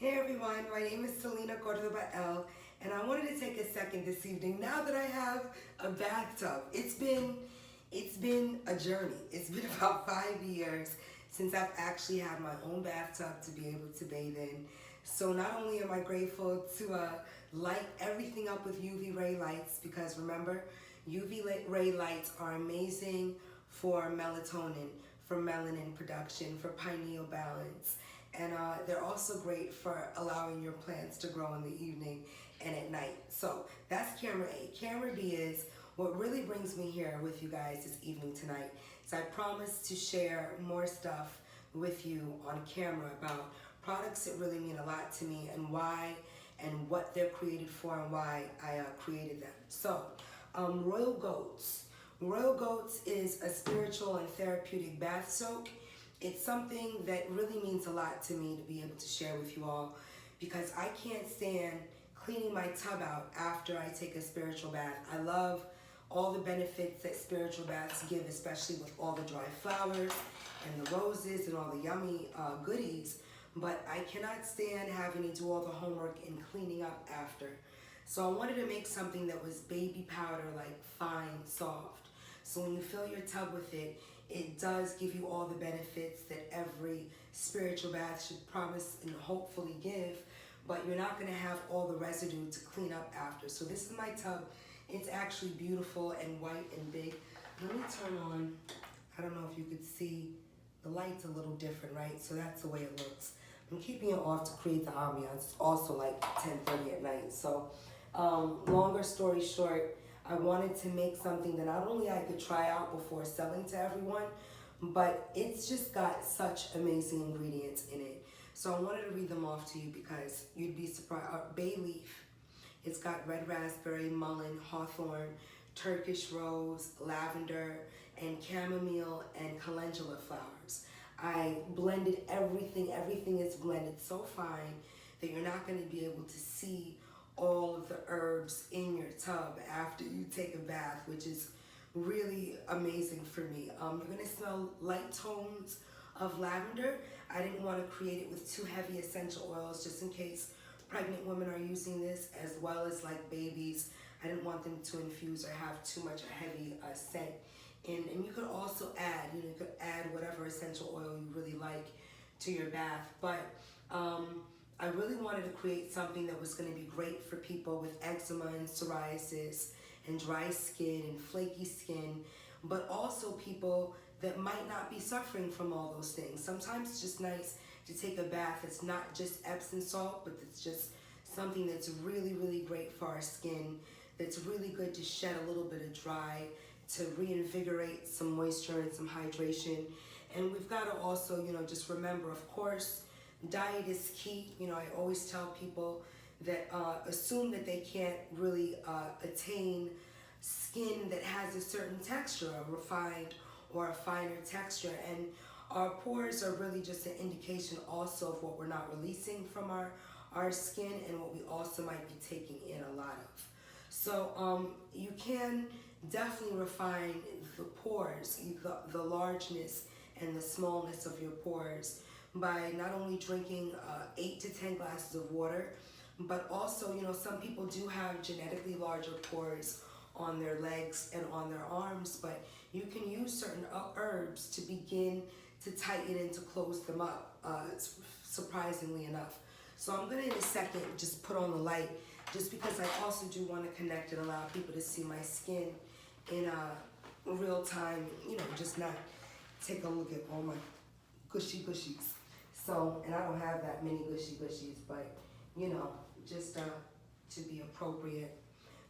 Hey everyone, my name is Celina Cordoba L, and I wanted to take a second this evening. Now that I have a bathtub, it's been a journey. It's been about 5 years since I've actually had my own bathtub to be able to bathe in. So not only am I grateful to light everything up with UV ray lights, because remember, ray lights are amazing for melatonin, for melanin production, for pineal balance. And they're also great for allowing your plants to grow in the evening and at night. So that's camera A. Camera B is what really brings me here with you guys this evening tonight. So I promise to share more stuff with you on camera about products that really mean a lot to me and why and what they're created for and why I created them. So Royal Goats. Royal Goats is a spiritual and therapeutic bath soak. It's something that really means a lot to me to be able to share with you all, because I can't stand cleaning my tub out after I take a spiritual bath. I love all the benefits that spiritual baths give, especially with all the dry flowers and the roses and all the yummy goodies, but I cannot stand having to do all the homework and cleaning up after. So I wanted to make something that was baby powder, like fine, soft. So when you fill your tub with it, it does give you all the benefits that every spiritual bath should promise and hopefully give, but you're not gonna have all the residue to clean up after. So this is my tub. It's actually beautiful and white and big. Let me turn on, I don't know if you could see, the light's a little different, right? So that's the way it looks. I'm keeping it off to create the ambiance. It's also like 10:30 at night. So longer story short, I wanted to make something that not only I could try out before selling to everyone, but it's just got such amazing ingredients in it. So I wanted to read them off to you because you'd be surprised. Bay leaf, it's got red raspberry, mullein, hawthorn, Turkish rose, lavender, and chamomile and calendula flowers. I blended everything. Everything is blended so fine that you're not going to be able to see all of the herbs in your tub after you take a bath, which is really amazing for me. You're gonna smell light tones of lavender. I didn't want to create it with too heavy essential oils, just in case pregnant women are using this, as well as like babies. I didn't want them to infuse or have too much heavy scent. And you could also add, you could add whatever essential oil you really like to your bath. But I really wanted to create something that was going to be great for people with eczema and psoriasis and dry skin and flaky skin, but also people that might not be suffering from all those things. Sometimes it's just nice to take a bath that's not just Epsom salt, but it's just something that's really, really great for our skin, that's really good to shed a little bit of dry, to reinvigorate some moisture and some hydration. And we've got to also, just remember, of course, diet is key. I always tell people that assume that they can't really attain skin that has a certain texture, a refined or a finer texture. And our pores are really just an indication also of what we're not releasing from our skin and what we also might be taking in a lot of. So you can definitely refine the pores, the largeness and the smallness of your pores, by not only drinking 8 to 10 glasses of water, but also, some people do have genetically larger pores on their legs and on their arms, but you can use certain herbs to begin to tighten and to close them up, surprisingly enough. So I'm gonna in a second just put on the light, just because I also do want to connect and allow people to see my skin in real time, just not take a look at all my gushy gushies. So, and I don't have that many gushy gushies, but just to be appropriate.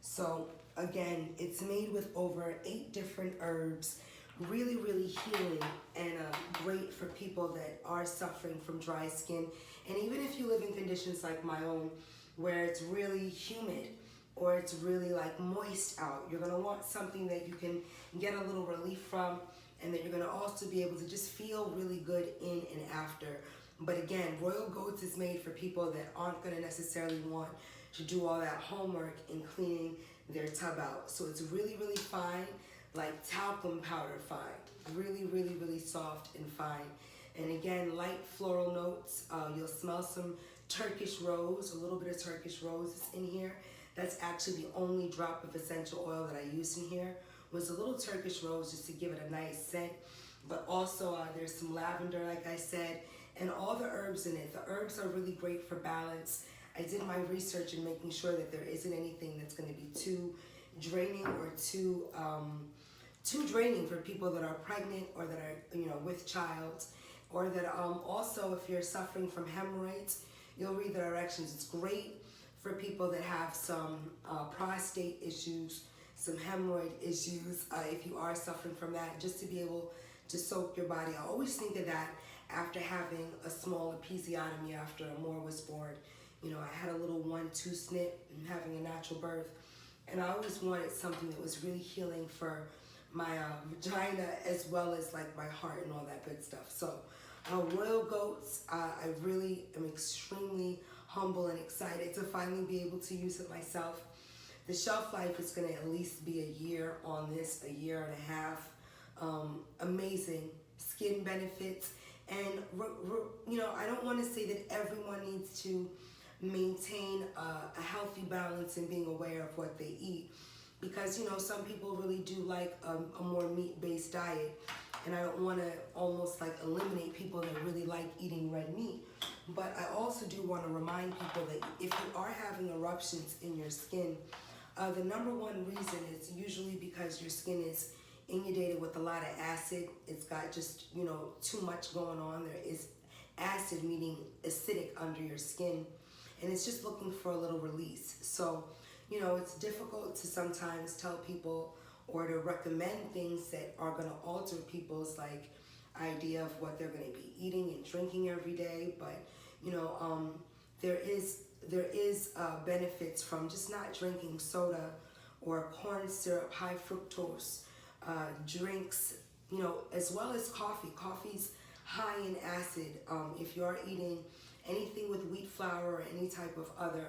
So again, it's made with over 8 different herbs, really, really healing and great for people that are suffering from dry skin. And even if you live in conditions like my own, where it's really humid or it's really like moist out, you're gonna want something that you can get a little relief from, and that you're gonna also be able to just feel really good in and after. But again, Royal Goats is made for people that aren't gonna necessarily want to do all that homework in cleaning their tub out. So it's really, really fine, like talcum powder fine. Really, really, really soft and fine. And again, light floral notes. You'll smell some Turkish rose, a little bit of Turkish rose is in here. That's actually the only drop of essential oil that I used in here, was a little Turkish rose just to give it a nice scent. But also there's some lavender, like I said, and all the herbs in it. The herbs are really great for balance. I did my research in making sure that there isn't anything that's going to be too draining or too draining for people that are pregnant or that are with child, or that also if you're suffering from hemorrhoids, you'll read the directions. It's great for people that have some prostate issues, some hemorrhoid issues, if you are suffering from that, just to be able to soak your body. I always think of that after having a small episiotomy after Amor was born. I had a little 1-2 snip and having a natural birth, and I always wanted something that was really healing for my vagina as well as like my heart and all that good stuff. So royal goats, I really am extremely humble and excited to finally be able to use it myself. The shelf life is going to at least be a year on this, a year and a half. Amazing skin benefits, and I don't want to say that everyone needs to maintain a healthy balance and being aware of what they eat, because some people really do like a more meat-based diet, and I don't want to almost like eliminate people that really like eating red meat. But I also do want to remind people that if you are having eruptions in your skin, the number one reason is usually because your skin is inundated with a lot of acid. It's got just too much going on. There is acid, meaning acidic, under your skin, and it's just looking for a little release. So it's difficult to sometimes tell people or to recommend things that are going to alter people's idea of what they're going to be eating and drinking every day. But there is benefits from just not drinking soda or corn syrup, high fructose drinks, as well as coffee. Coffee's high in acid. If you are eating anything with wheat flour or any type of other,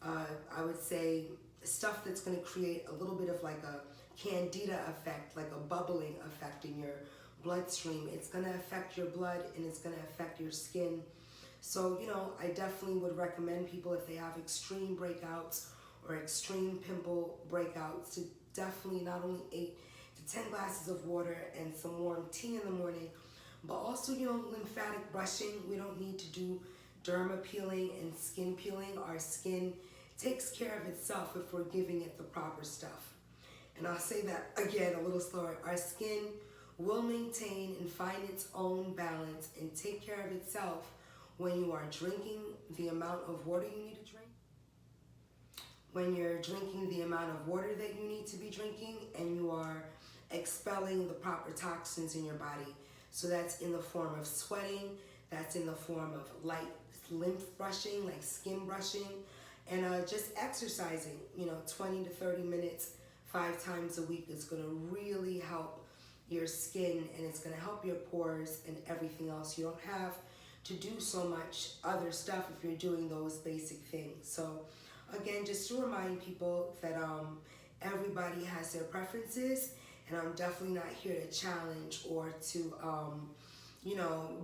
I would say, stuff that's going to create a little bit of like a candida effect, like a bubbling effect in your bloodstream, it's going to affect your blood and it's going to affect your skin. So, I definitely would recommend people, if they have extreme breakouts or extreme pimple breakouts, to definitely not only 8 to 10 glasses of water and some warm tea in the morning, but also, lymphatic brushing. We don't need to do derma peeling and skin peeling. Our skin takes care of itself if we're giving it the proper stuff. And I'll say that again a little slower. Our skin will maintain and find its own balance and take care of itself when you are drinking the amount of water you need to drink, when you're drinking the amount of water that you need to be drinking, and you are expelling the proper toxins in your body. So that's in the form of sweating, that's in the form of light lymph brushing, like skin brushing, and just exercising, 20 to 30 minutes 5 times a week is going to really help your skin, and it's going to help your pores and everything else. You don't have to do so much other stuff if you're doing those basic things. So again, just to remind people that everybody has their preferences, and I'm definitely not here to challenge or to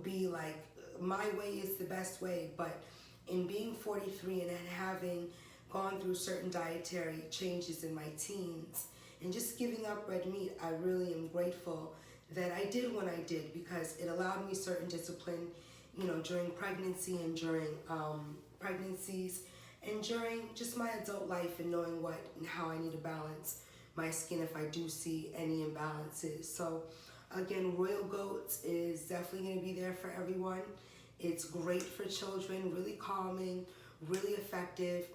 be like my way is the best way. But in being 43 and having gone through certain dietary changes in my teens and just giving up red meat, I really am grateful that I did when I did, because it allowed me certain discipline, during pregnancy and during pregnancies and during just my adult life, and knowing what and how I need to balance my skin if I do see any imbalances. So again, royal goats is definitely going to be there for everyone. It's great for children, really calming, really effective.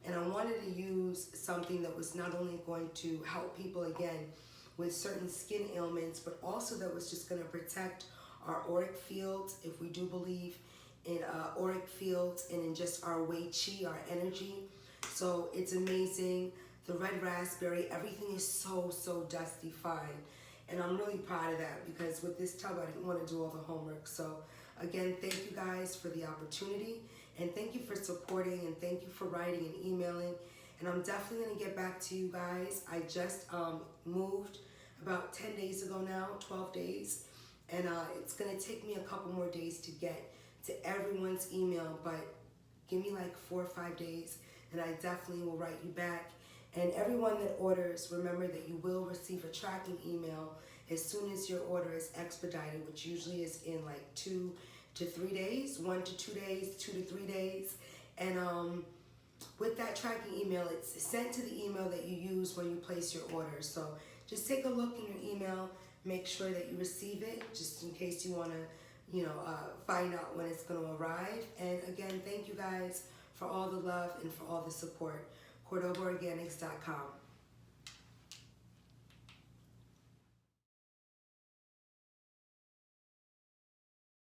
And I wanted to use something that was not only going to help people, again, with certain skin ailments, but also that was just going to protect our auric fields, if we do believe in auric fields and in just our Wei Qi, our energy. So it's amazing. The red raspberry, everything is so, so dusty fine. And I'm really proud of that, because with this tub, I didn't want to do all the homework. So again, thank you guys for the opportunity, and thank you for supporting, and thank you for writing and emailing. And I'm definitely going to get back to you guys. I just moved about 10 days ago now, 12 days. And it's going to take me a couple more days to get to everyone's email, but Give me like 4 or 5 days, and I definitely will write you back. And everyone that orders, remember that you will receive a tracking email as soon as your order is expedited, which usually is in like 2 to 3 days, 1 to 2 days, 2 to 3 days. And with that tracking email, it's sent to the email that you use when you place your order. So just take a look in your email, make sure that you receive it, just in case you want to, find out when it's going to arrive. And again, thank you guys for all the love and for all the support. CordobaOrganics.com.